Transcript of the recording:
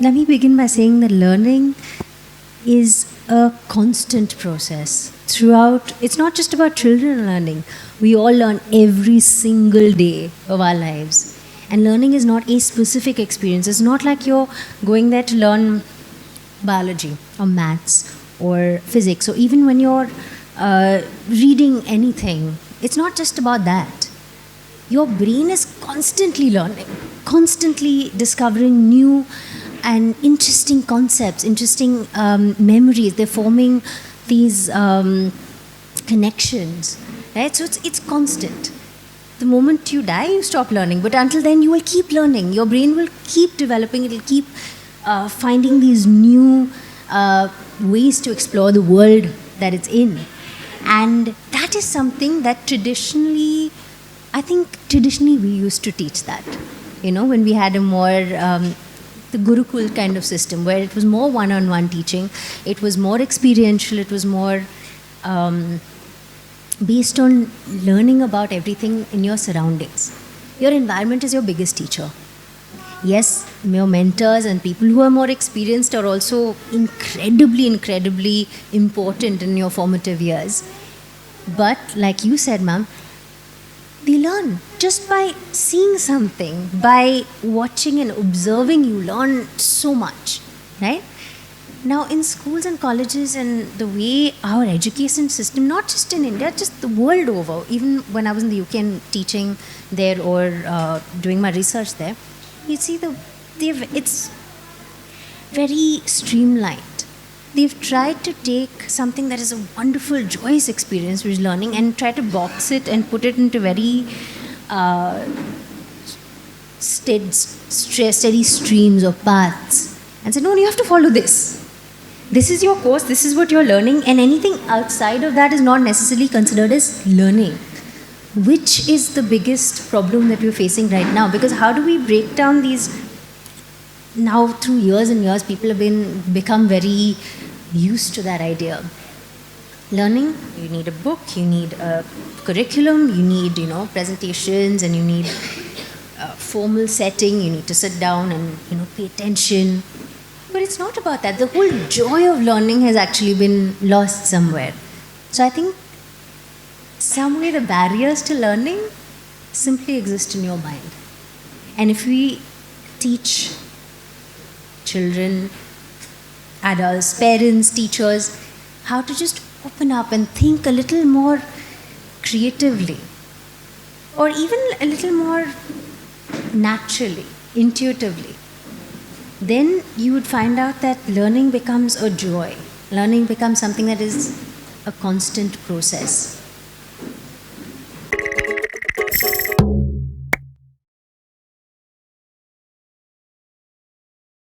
Let me begin by saying that learning is a constant process throughout. It's not just about children learning. We all learn every single day of our lives. And learning is not a specific experience. It's not like you're going there to learn biology or maths or physics, or even when you're reading anything. It's not just about that. Your brain is constantly learning, constantly discovering new and interesting concepts, interesting memories. They're forming these connections, right? So it's constant. The moment you die, you stop learning. But until then, you will keep learning. Your brain will keep developing. It will keep finding these new ways to explore the world that it's in. And that is something that traditionally we used to teach that. When we had a more the Gurukul kind of system, where it was more one-on-one teaching, it was more experiential, it was more based on learning about everything in your surroundings. Your environment is your biggest teacher. Yes, your mentors and people who are more experienced are also incredibly important in your formative years. But like you said, ma'am, they learn just by seeing something, by watching and observing. You learn so much, right? Now in schools and colleges and the way our education system, not just in India, just the world over, even when I was in the UK and teaching there or doing my research there, you see it's very streamlined. They've tried to take something that is a wonderful, joyous experience, which is learning, and try to box it and put it into very steady streams or paths, and say, no, you have to follow this. This is your course, this is what you're learning, and anything outside of that is not necessarily considered as learning, which is the biggest problem that we're facing right now. Because how do we break down these? Now through years and years, people have become very used to that idea. Learning, you need a book, you need a curriculum, you need presentations, and you need a formal setting. You need to sit down and pay attention. But it's not about that. The whole joy of learning has actually been lost somewhere. So I think somewhere the barriers to learning simply exist in your mind. And if we teach children, adults, parents, teachers, how to just open up and think a little more creatively, or even a little more naturally, intuitively, then you would find out that learning becomes a joy. Learning becomes something that is a constant process.